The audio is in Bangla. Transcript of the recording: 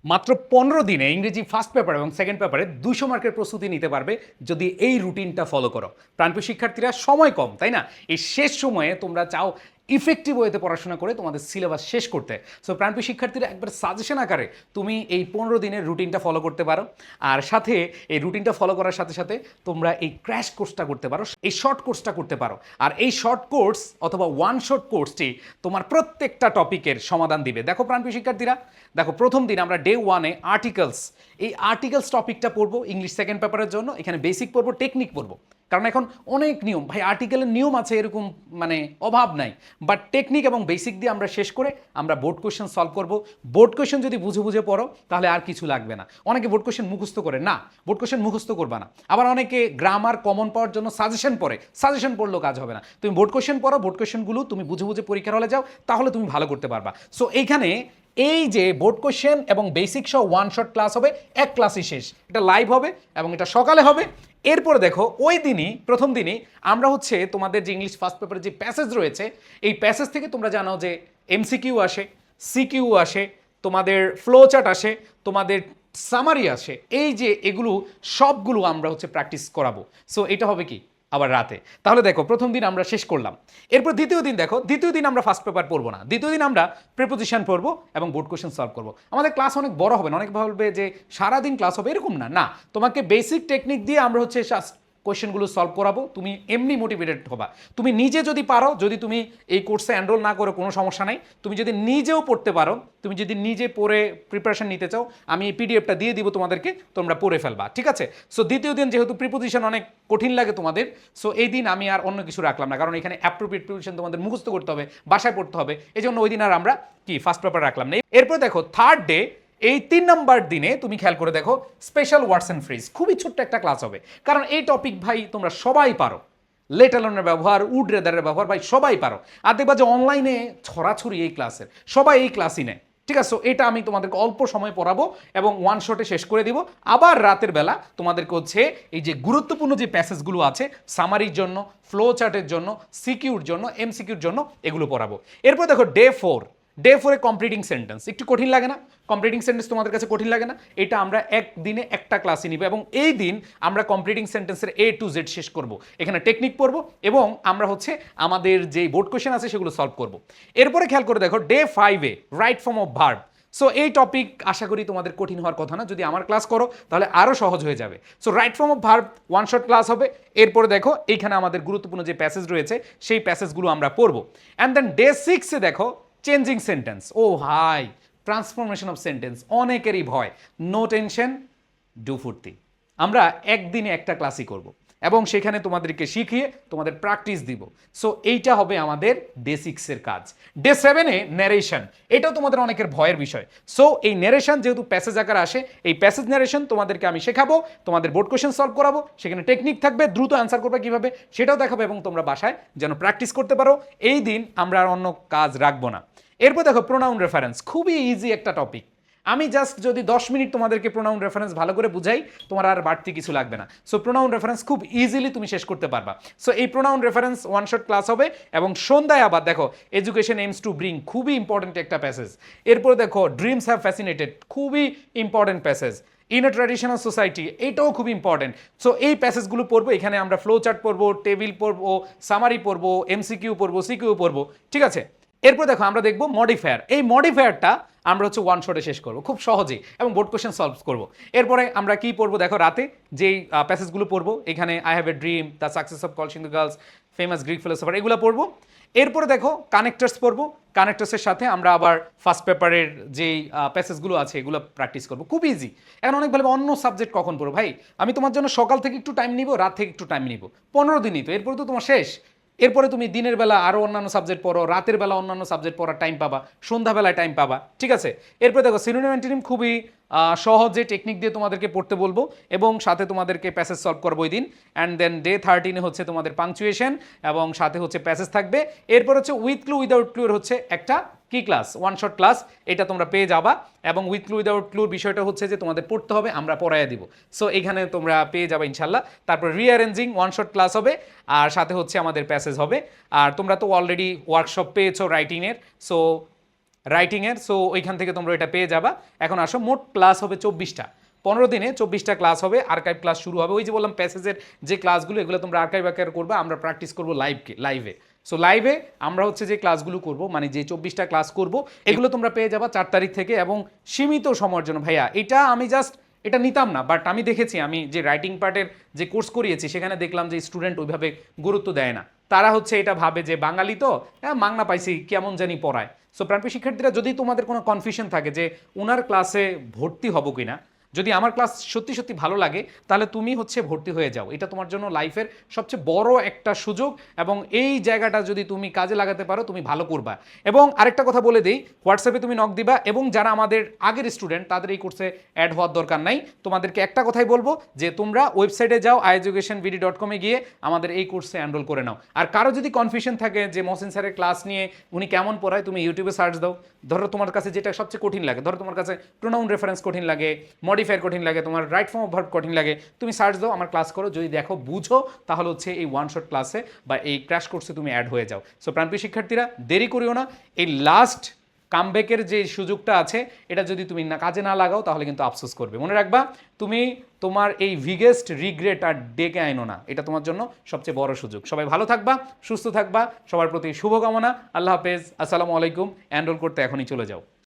মাত্র 15 দিনে ইংরেজি ফার্স্ট পেপার এবং সেকেন্ড পেপারে 200 মার্কের প্রস্তুতি নিতে পারবে যদি এই রুটিনটা ফলো করো। প্রাণপ্রিয় শিক্ষার্থীরা, সময় কম, তাই না? এই শেষ সময়ে তোমরা চাও ইফেক্টিভ ওয়েতে পড়াশোনা করে তোমাদের সিলেবাস শেষ করতে। সো প্রাণপ্রিয় শিক্ষার্থীরা, একবার সাজেশন আকারে তুমি এই 15 দিনের রুটিনটা ফলো করতে পারো। আর সাথে এই রুটিনটা ফলো করার সাথে সাথে তোমরা এই ক্র্যাশ কোর্সটা করতে পারো, এই শর্ট কোর্সটা করতে পারো। আর এই শর্ট কোর্স অথবা ওয়ান শর্ট কোর্সটি তোমার প্রত্যেকটা টপিকের সমাধান দিবে। দেখো প্রাণপ্রিয় শিক্ষার্থীরা, দেখো প্রথম দিন আমরা ডে ওয়ানে আর্টিকেলস, এই আর্টিকেলস টপিকটা পড়বো ইংলিশ সেকেন্ড পেপারের জন্য। এখানে বেসিক পড়বো, টেকনিক পড়বো, কারণ এখন অনেক নিয়ম ভাই, আর্টিকেলের নিয়ম আছে এরকম মানে অভাব নাই। বাট টেকনিক এবং বেসিক দিয়ে আমরা শেষ করে আমরা বোর্ড কোয়েশ্চেন সলভ করব। বোর্ড কোয়েশ্চেন যদি বুঝে বুঝে পড়ো তাহলে আর কিছু লাগবে না। অনেকে বোর্ড কোয়েশ্চেন মুখস্থ করে না, বোর্ড কোয়েশ্চেন মুখস্থ করবা না। আবার অনেকে গ্রামার কমন পাওয়ার জন্য সাজেশন পড়ে, সাজেশন পড়লেও কাজ হবে না। তুমি বোর্ড কোয়েশ্চেন পড়ো, বোর্ড কোয়েশ্চেনগুলো তুমি বুঝে বুঝে পরীক্ষার হলে যাও, তাহলে তুমি ভালো করতে পারবা। সো এইখানে এই যে বোর্ড কোয়েশ্চেন এবং বেসিক সহ ওয়ান শট ক্লাস হবে, এক ক্লাসই শেষ। এটা লাইভ হবে এবং এটা সকালে হবে। এরপরে দেখো ওই দিনই প্রথম দিনই আমরা হচ্ছে তোমাদের যে ইংলিশ ফার্স্ট পেপারে যে প্যাসেজ রয়েছে, এই প্যাসেজ থেকে তোমরা জানো যে এমসিকিউ আসে, সিকিউ আসে, তোমাদের ফ্লো চার্ট আসে, তোমাদের সামারি আসে। এই যে এগুলো সবগুলো আমরা হচ্ছে প্র্যাকটিস করাবো। সো এটা হবে কি আবার রাতে। তাহলে দেখো প্রথম দিন আমরা শেষ করলাম। এরপর দ্বিতীয় দিন দেখো, দ্বিতীয় দিন আমরা ফার্স্ট পেপার পড়বো না, দ্বিতীয় দিন আমরা প্রিপোজিশন পড়বো এবং বোর্ড কোয়েশ্চেন সলভ করবো। আমাদের ক্লাস অনেক বড় হবে না, অনেক ভাববে যে সারাদিন ক্লাস হবে, এরকম না। না, তোমাকে বেসিক টেকনিক দিয়ে আমরা হচ্ছে কোয়েশ্চেনগুলো সলভ করাবো। তুমি এমনি মোটিভেটেড হবা। তুমি নিজে যদি পারো, যদি তুমি এই কোর্সে এনরোল না করো কোনো সমস্যা নাই, তুমি যদি নিজেও পড়তে পারো, তুমি যদি নিজে পড়ে প্রিপারেশন নিতে চাও, আমি এই পিডিএফটা দিয়ে দিব তোমাদেরকে, তোমরা পড়ে ফেলবা, ঠিক আছে? সো দ্বিতীয় দিন যেহেতু প্রিপোজিশন অনেক কঠিন লাগে তোমাদের, সো এই দিন আমি আর অন্য কিছু রাখলাম না, কারণ এখানে অ্যাপ্রোপ্রিয়েট প্রিপোজিশন তোমাদের মুখস্থ করতে হবে, বাসায় পড়তে হবে, এই জন্য ওই দিন আর আমরা কি ফার্স্ট পেপার রাখলাম না। এরপর দেখো থার্ড ডে, এই 3 নম্বর দিনে তুমি খেয়াল করে দেখো স্পেশাল ওয়ার্ডস অ্যান্ড ফ্রেজ, খুবই ছোট্ট একটা ক্লাস হবে, কারণ এই টপিক ভাই তোমরা সবাই পারো। লেট অ্যালোনের ব্যবহার, উড রেদারের ব্যবহার ভাই সবাই পারো। আর দেখবা যে অনলাইনে ছড়াছড়ি এই ক্লাসের, সবাই এই ক্লাসই নেয়, ঠিক আছে? এটা আমি তোমাদেরকে অল্প সময় পড়াবো এবং ওয়ান শটে শেষ করে দিব। আবার রাতের বেলা তোমাদেরকে হচ্ছে এই যে গুরুত্বপূর্ণ যে প্যাসেজগুলো আছে সামারির জন্য, ফ্লো চার্টের জন্য, সিকিউর জন্য, এমসিকিউর জন্য, এগুলো পড়াবো। এরপর দেখো ডে 4, ডে 4-এ কমপ্লিটিং সেন্টেন্স একটু কঠিন লাগে না? কমপ্লিটিং সেন্টেন্স তোমাদের কাছে কঠিন লাগে না? এটা আমরা একদিনে একটা ক্লাসে নিব এবং এই দিন আমরা কমপ্লিটিং সেন্টেন্সের A to Z শেষ করব। এখানে টেকনিক পড়বো এবং আমরা হচ্ছে আমাদের যে বোর্ড কোয়েশ্চেন আছে সেগুলো সলভ করব। এরপরে খেয়াল করে দেখো ডে 5-এ right form of verb. So এই টপিক আশা করি তোমাদের কঠিন হওয়ার কথা না, যদি আমার ক্লাস করো তাহলে আরও সহজ হয়ে যাবে। So right form of verb one shot class হবে। এরপরে দেখো এইখানে আমাদের গুরুত্বপূর্ণ যে প্যাসেজ রয়েছে সেই প্যাসেজগুলো আমরা পড়বো। অ্যান্ড দেন ডে 6-এ দেখো চেঞ্জিং সেন্টেন্স। ও ভাই, ট্রান্সফরমেশন অফ সেন্টেন্স অনেকেরই ভয়। নো টেনশন, ডু ফুর্তি। আমরা একদিনে একটা ক্লাসই করব এবং সেখানে তোমাদেরকে শিখিয়ে তোমাদের প্র্যাকটিস দিব। সো এইটা হবে আমাদের ডে 6-এর কাজ। ডে 7-এ ন্যারেশন, এটাও তোমাদের অনেকের ভয়ের বিষয়। সো এই ন্যারেশন যেহেতু প্যাসেজ আকারে আসে, এই প্যাসেজ ন্যারেশন তোমাদেরকে আমি শেখাবো, তোমাদের বোর্ড কোয়েশ্চেন সলভ করাবো, সেখানে টেকনিক থাকবে, দ্রুত অ্যান্সার করবে কিভাবে সেটাও দেখাবো এবং তোমরা বাসায় যেন প্র্যাকটিস করতে পারো। এই দিন আমরা আর অন্য কাজ রাখবো না। এরপর দেখো প্রোনাউন রেফারেন্স, খুবই ইজি একটা টপিক। আমি জাস্ট যদি 10 মিনিট তোমাদেরকে প্রোনাউন রেফারেন্স ভালো করে বুঝাই, তোমার আর বাড়তি কিছু লাগবে না। সো প্রোনাউন রেফারেন্স খুব ইজিলি তুমি শেষ করতে পারবা। সো এই pronoun reference one shot class হবে এবং সন্ধ্যায় আবার দেখো এডুকেশন এইমস টু ব্রিং, খুবই ইম্পর্টেন্ট একটা প্যাসেজ। এরপর দেখো ড্রিমস হ্যাভ ফ্যাসিনেটেড, খুবই important passage. In a traditional society, এটাও খুব ইম্পর্টেন্ট। সো এই প্যাসেজগুলো পড়বো, এখানে আমরা ফ্লো চার্ট পড়বো, টেবিল পড়বো, সামারি পড়বো, এমসিকিউ পড়বো, সিকিউ পড়বো, ঠিক আছে? এরপর দেখো আমরা দেখবো মডিফায়ার। এই মডিফায়ারটা আমরা হচ্ছে ওয়ান শটে শেষ করবো খুব সহজেই এবং বোর্ড কোয়েশ্চেন সলভ করবো। এরপরে আমরা কি পড়বো দেখো রাতে যেই প্যাসেজগুলো পড়বো, এখানে I have a dream, the success of কলসিং the girls, famous Greek philosopher, এগুলো পড়বো। এরপরে দেখো কানেক্টার্স পড়বো, কানেক্টার্সের সাথে আমরা আবার ফার্স্ট পেপারের যেই প্যাসেজগুলো আছে এগুলো প্র্যাকটিস করবো, খুব ইজি। এখন অনেক ভালো অন্য সাবজেক্ট কখন পড়বো ভাই, আমি তোমার জন্য সকাল থেকে একটু টাইম নিব, রাত থেকে একটু টাইম নিব, 15 দিনই তো, এরপরে তো তোমার শেষ। এরপরে তুমি দিনের বেলা আরও অন্যান্য সাবজেক্ট পড়ো, রাতের বেলা অন্যান্য সাবজেক্ট পড়ার টাইম পাবা, সন্ধ্যাবেলায় টাইম পাবা, ঠিক আছে? এরপরে দেখো সিনোনিম অ্যান্টোনিম খুবই সহজে টেকনিক দিয়ে তোমাদেরকে পড়তে বলবো এবং সাথে তোমাদেরকে প্যাসেজ সলভ করবো ওই দিন। অ্যান্ড দেন ডে 13-এ হচ্ছে তোমাদের পাংচুয়েশন এবং সাথে হচ্ছে প্যাসেজ থাকবে। এরপর হচ্ছে উইথ ক্লু উইদাউট ক্লুর হচ্ছে একটা কি ক্লাস, ওয়ান শট ক্লাস, এটা তোমরা পেয়ে যাবা। এবং উইথ ক্লু উইদাউট ক্লুর বিষয়টা হচ্ছে যে তোমাদের পড়তে হবে, আমরা পড়াইয়া দিব। সো এখানে তোমরা পেয়ে যাবে ইনশাল্লাহ। তারপর রিঅ্যারেঞ্জিং ওয়ান শট ক্লাস হবে আর সাথে হচ্ছে আমাদের প্যাসেজ হবে। আর তোমরা তো অলরেডি ওয়ার্কশপ পেয়েছো রাইটিংয়ের, সো রাইটিংয়ের। সো ওইখান থেকে তোমরা এটা পেয়ে যাবা। এখন আসো, মোট ক্লাস হবে 24টা, 15 দিনে 24টা ক্লাস হবে। আর্কাইভ ক্লাস শুরু হবে, ওই যে বললাম প্যাসেজের যে ক্লাসগুলো, এগুলো তোমরা আর্কাইভ করবে, আমরা প্র্যাকটিস করবো লাইভে। সো লাইভে আমরা হচ্ছে যে ক্লাসগুলো করব, মানে যে 24টা ক্লাস করব, এগুলো তোমরা পেয়ে যাবা 4 তারিখ থেকে, এবং সীমিত সময়ের জন্য। ভাইয়া এটা আমি জাস্ট এটা নিতাম না, বাট আমি দেখেছি, আমি যে রাইটিং পার্টের যে কোর্স করিয়েছি সেখানে দেখলাম যে স্টুডেন্ট ওইভাবে গুরুত্ব দেয় না। তারা হচ্ছে এটা ভাবে যে বাঙালি তো, হ্যাঁ মাংনা পাইছি, কেমন জানি পড়ায়। সো প্রাণপ্রিয় শিক্ষার্থীরা, যদি তোমাদের কোনো কনফিউশন থাকে যে ওনার ক্লাসে ভর্তি হব কিনা, যদি আমার ক্লাস সত্যি সত্যি ভালো লাগে, তাহলে তুমি হচ্ছে ভর্তি হয়ে যাও। এটা তোমার জন্য লাইফের সবচেয়ে বড় একটা সুযোগ, এবং এই জায়গাটা যদি তুমি কাজে লাগাতে পারো, তুমি ভালো করবা। এবং আরেকটা কথা বলে দিই, হোয়াটসঅ্যাপে তুমি নক দিবা, এবং যারা আমাদের আগের স্টুডেন্ট তাদের এই কোর্সে অ্যাড হওয়ার দরকার নাই। তোমাদেরকে একটা কথাই বলবো যে তোমরা ওয়েবসাইটে যাও, ieducationbd.com গিয়ে আমাদের এই কোর্সে এনরোল করে নাও। আর কারো যদি কনফিউশন থাকে যে মহসিন স্যারের ক্লাস নিয়ে উনি কেমন পড়ায়, তুমি ইউটিউবে সার্চ দাও। ধরো তোমার কাছে যেটা সবচেয়ে কঠিন লাগে, ধরো তোমার কাছে প্রোনাউন রেফারেন্স কঠিন লাগে, মডিফায়ার কঠিন লাগে, তোমার রাইট ফর্ম অফ ভার্ব কঠিন লাগে, তুমি সার্চ দাও, আমার ক্লাস করো, যদি দেখো বুঝো, তাহলে হচ্ছে এই ওয়ান শট ক্লাসে বা এই ক্র্যাশ কোর্সে তুমি অ্যাড হয়ে যাও। সো প্রাণপ্রিয় শিক্ষার্থীরা, দেরি করিও না। এই লাস্ট কামব্যাকের যে সুযোগটা আছে, এটা যদি তুমি না কাজে না লাগাও, তাহলে কিন্তু আফসোস করবে। মনে রাখবা, তুমি তোমার এই বিগেস্ট রিগ্রেট আর ডেকে আইনো না, এটা তোমার জন্য সবচেয়ে বড় সুযোগ। সবাই ভালো থাকবা, সুস্থ থাকবা, সবার প্রতি শুভকামনা। আল্লাহ হাফেজ, আসসালামু আলাইকুম। এনরোল করতে এখনই চলে যাও।